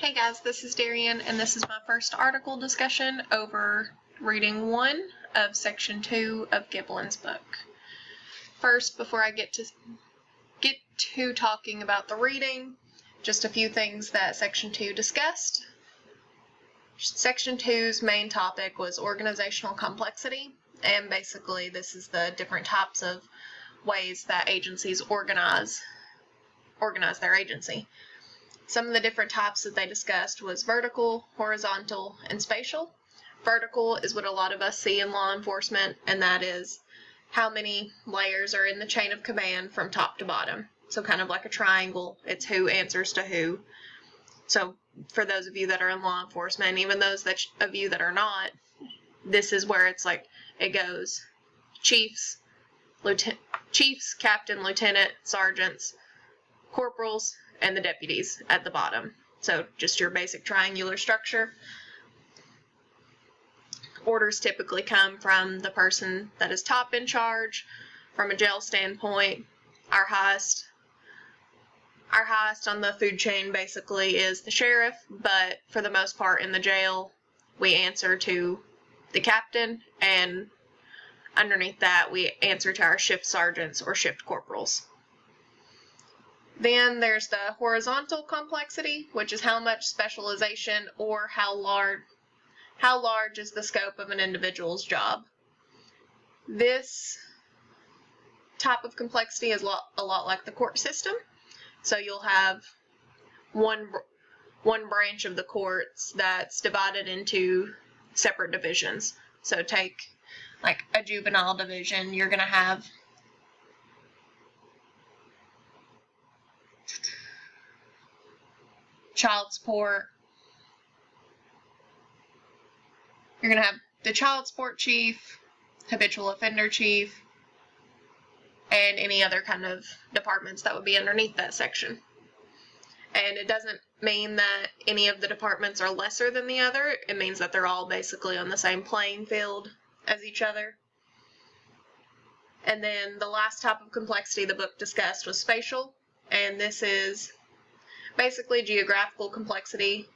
Hey guys, this is Darian, and this is my first article discussion over reading 1 of section 2 of Giblin's book. First, before I get to talking about the reading, just a few things that section 2 discussed. Section 2's main topic was organizational complexity, and basically this is the different types of ways that agencies organize their agency. Some of the different types that they discussed was vertical, horizontal, and spatial. Vertical is what a lot of us see in law enforcement, and that is how many layers are in the chain of command from top to bottom. So kind of like a triangle, it's who answers to who. So for those of you that are in law enforcement, even those of you that are not, this is where it's like it goes chiefs, captain, lieutenant, sergeants, corporals, and the deputies at the bottom. So just your basic triangular structure. Orders typically come from the person that is top in charge. From a jail standpoint, our highest on the food chain basically is the sheriff, but for the most part in the jail, we answer to the captain, and underneath that, we answer to our shift sergeants or shift corporals. Then there's the horizontal complexity, which is how much specialization or how large is the scope of an individual's job. This type of complexity is a lot like the court system. So you'll have one branch of the courts that's divided into separate divisions. So take like a juvenile division, you're going to have child support. You're going to have the child support chief, habitual offender chief, and any other kind of departments that would be underneath that section. And it doesn't mean that any of the departments are lesser than the other. It means that they're all basically on the same playing field as each other. And then the last type of complexity the book discussed was spatial, and this is basically geographical complexity.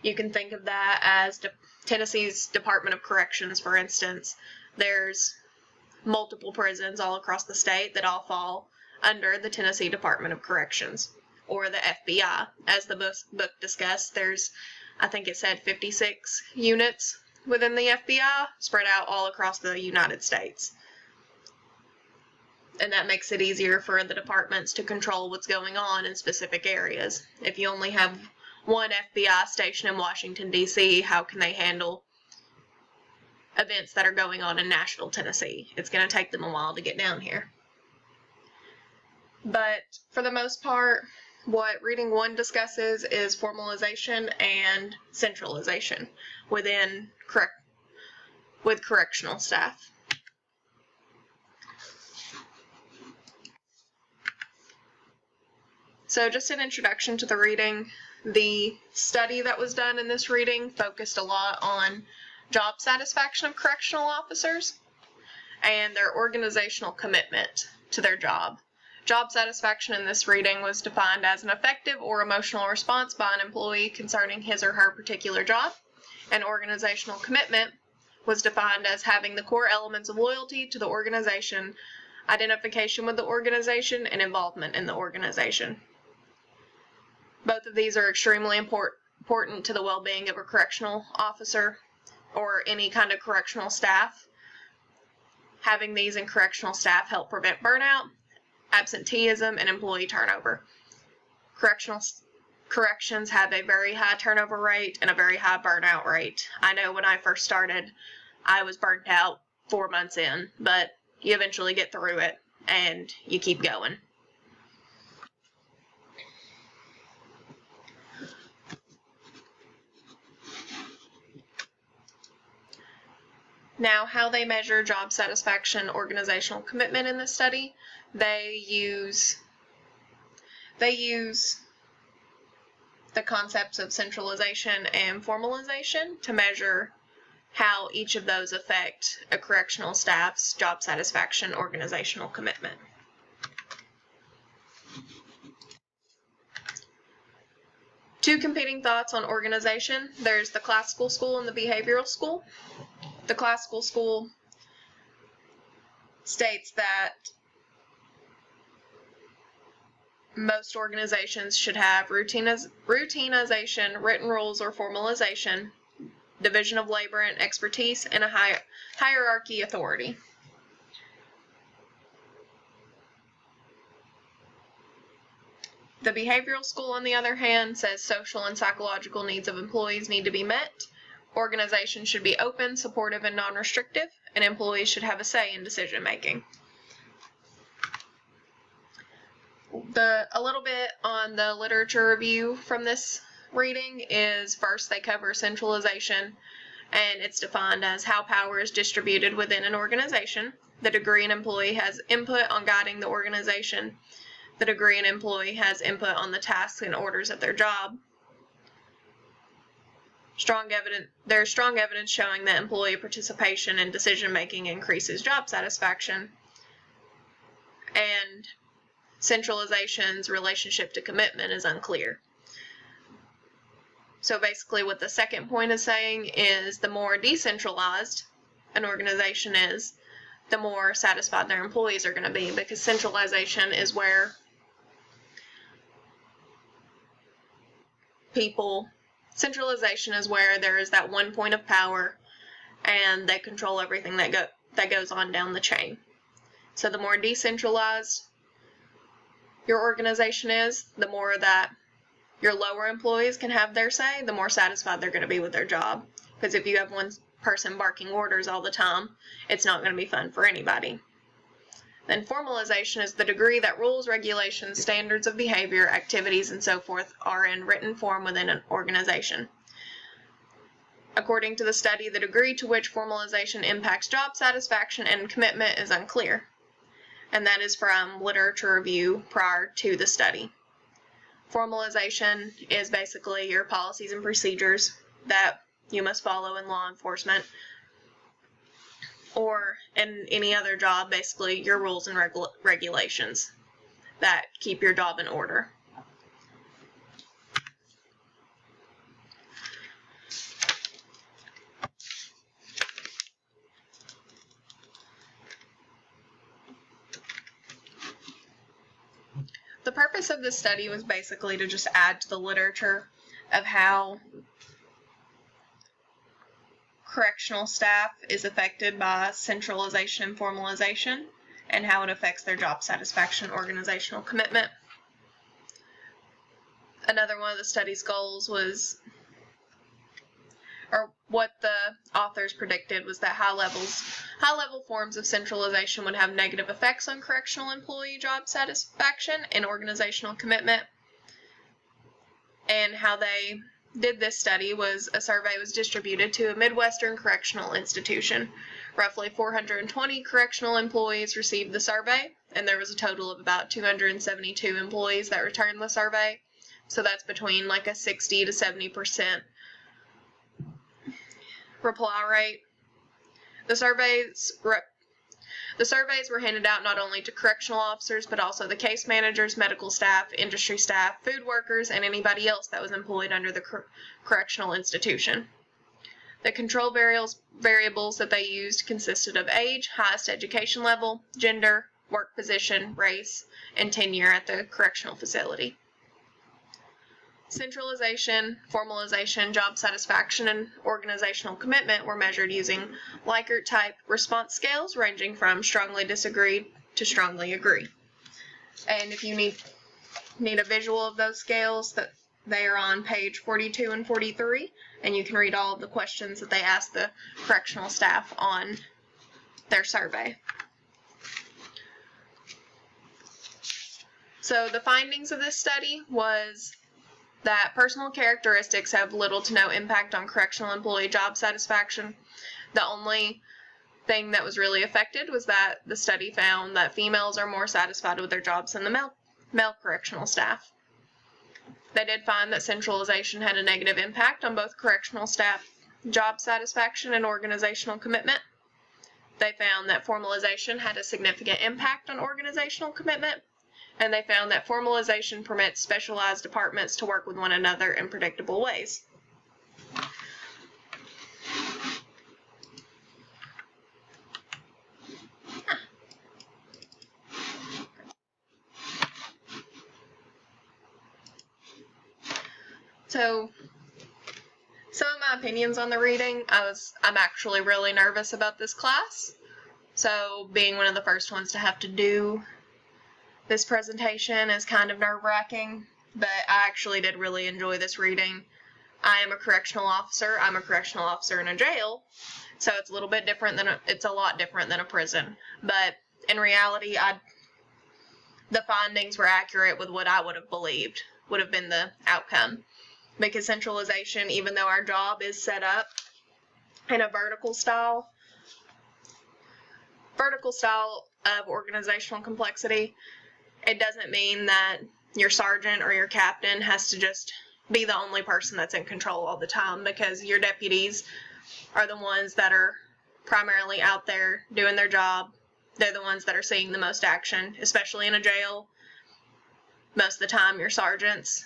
You can think of that as Tennessee's Department of Corrections, for instance. There's multiple prisons all across the state that all fall under the Tennessee Department of Corrections, or the FBI. As the book discussed, there's, I think it said 56 units within the FBI spread out all across the United States. And that makes it easier for the departments to control what's going on in specific areas. If you only have one FBI station in Washington, D.C., how can they handle events that are going on in Nashville, Tennessee? It's going to take them a while to get down here. But for the most part, what reading 1 discusses is formalization and centralization with correctional staff. So just an introduction to the reading. The study that was done in this reading focused a lot on job satisfaction of correctional officers and their organizational commitment to their job. Job satisfaction in this reading was defined as an effective or emotional response by an employee concerning his or her particular job, and organizational commitment was defined as having the core elements of loyalty to the organization, identification with the organization, and involvement in the organization. Both of these are extremely important to the well-being of a correctional officer or any kind of correctional staff. Having these in correctional staff help prevent burnout, absenteeism, and employee turnover. Corrections have a very high turnover rate and a very high burnout rate. I know when I first started, I was burnt out 4 months in, but you eventually get through it and you keep going. Now, how they measure job satisfaction, organizational commitment in this study, they use the concepts of centralization and formalization to measure how each of those affect a correctional staff's job satisfaction, organizational commitment. Two competing thoughts on organization. There's the classical school and the behavioral school. The classical school states that most organizations should have routinization, written rules or formalization, division of labor and expertise, and a hierarchy authority. The behavioral school, on the other hand, says social and psychological needs of employees need to be met. Organizations should be open, supportive, and non-restrictive, and employees should have a say in decision making. A little bit on the literature review from this reading is, first, they cover centralization, and it's defined as how power is distributed within an organization, the degree an employee has input on guiding the organization, the degree an employee has input on the tasks and orders of their job. There's strong evidence showing that employee participation in decision-making increases job satisfaction, and centralization's relationship to commitment is unclear. So basically what the second point is saying is the more decentralized an organization is, the more satisfied their employees are going to be, because centralization is where there is that one point of power and they control everything that goes on down the chain. So the more decentralized your organization is, the more that your lower employees can have their say, the more satisfied they're going to be with their job. Because if you have one person barking orders all the time, it's not going to be fun for anybody. Then formalization is the degree that rules, regulations, standards of behavior, activities, and so forth are in written form within an organization. According to the study, the degree to which formalization impacts job satisfaction and commitment is unclear. And that is from literature review prior to the study. Formalization is basically your policies and procedures that you must follow in law enforcement or in any other job, basically your rules and regulations that keep your job in order. The purpose of this study was basically to just add to the literature of how correctional staff is affected by centralization and formalization, and how it affects their job satisfaction and organizational commitment. Another one of the study's goals was, or what the authors predicted, was that high-level forms of centralization would have negative effects on correctional employee job satisfaction and organizational commitment. And how they did this study was a survey was distributed to a Midwestern correctional institution. Roughly 420 correctional employees received the survey, and there was a total of about 272 employees that returned the survey. So that's between like a 60 to 70% reply rate. The surveys were handed out not only to correctional officers, but also the case managers, medical staff, industry staff, food workers, and anybody else that was employed under the correctional institution. The control variables that they used consisted of age, highest education level, gender, work position, race, and tenure at the correctional facility. Centralization, formalization, job satisfaction, and organizational commitment were measured using Likert-type response scales ranging from strongly disagree to strongly agree. And if you need a visual of those scales, that they are on page 42 and 43, and you can read all of the questions that they asked the correctional staff on their survey. So the findings of this study was that personal characteristics have little to no impact on correctional employee job satisfaction. The only thing that was really affected was that the study found that females are more satisfied with their jobs than the male correctional staff. They did find that centralization had a negative impact on both correctional staff job satisfaction and organizational commitment. They found that formalization had a significant impact on organizational commitment, and they found that formalization permits specialized departments to work with one another in predictable ways. So, some of my opinions on the reading, I'm actually really nervous about this class. So, being one of the first ones to have to do this presentation is kind of nerve-wracking, but I actually did really enjoy this reading. I am a correctional officer. I'm a correctional officer in a jail, so it's a little bit different it's a lot different than a prison. But in reality, the findings were accurate with what I would have believed would have been the outcome. Because centralization, even though our job is set up in a vertical style of organizational complexity, it doesn't mean that your sergeant or your captain has to just be the only person that's in control all the time, because your deputies are the ones that are primarily out there doing their job. They're the ones that are seeing the most action, especially in a jail. Most of the time, your sergeants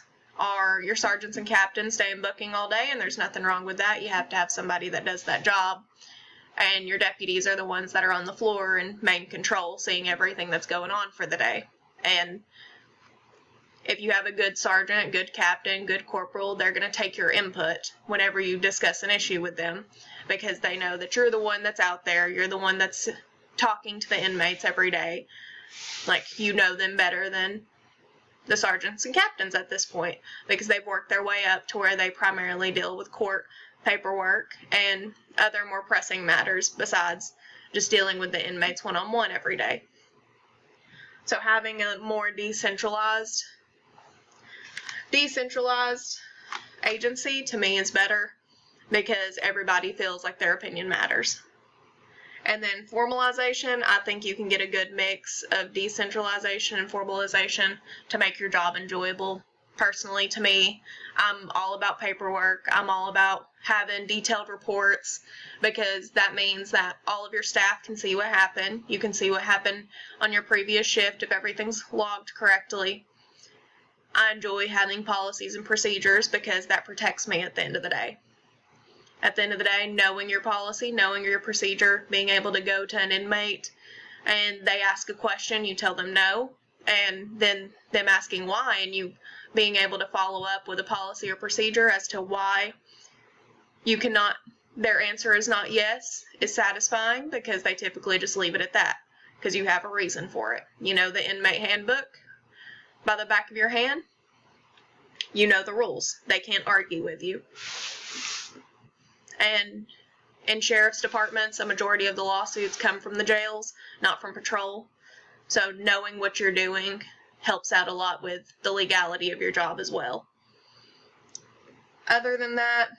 and captains stay in booking all day, and there's nothing wrong with that. You have to have somebody that does that job. And your deputies are the ones that are on the floor and main control, seeing everything that's going on for the day. And if you have a good sergeant, good captain, good corporal, they're going to take your input whenever you discuss an issue with them, because they know that you're the one that's out there. You're the one that's talking to the inmates every day. Like, you know them better than the sergeants and captains at this point, because they've worked their way up to where they primarily deal with court paperwork and other more pressing matters besides just dealing with the inmates one-on-one every day. So having a more decentralized agency, to me, is better, because everybody feels like their opinion matters. And then formalization, I think you can get a good mix of decentralization and formalization to make your job enjoyable. Personally, to me, I'm all about paperwork. I'm all about having detailed reports, because that means that all of your staff can see what happened. You can see what happened on your previous shift if everything's logged correctly. I enjoy having policies and procedures because that protects me at the end of the day. At the end of the day, knowing your policy, knowing your procedure, being able to go to an inmate and they ask a question, you tell them no, and then them asking why, and you being able to follow up with a policy or procedure as to why you cannot, their answer is not yes, is satisfying, because they typically just leave it at that, because you have a reason for it. You know the inmate handbook by the back of your hand. You know the rules. They can't argue with you. And in sheriff's departments, a majority of the lawsuits come from the jails, not from patrol. So knowing what you're doing helps out a lot with the legality of your job as well. Other than that,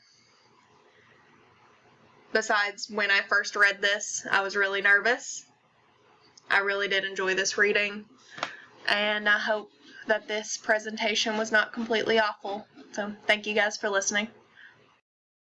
besides when I first read this, I was really nervous. I really did enjoy this reading, and I hope that this presentation was not completely awful. So thank you guys for listening.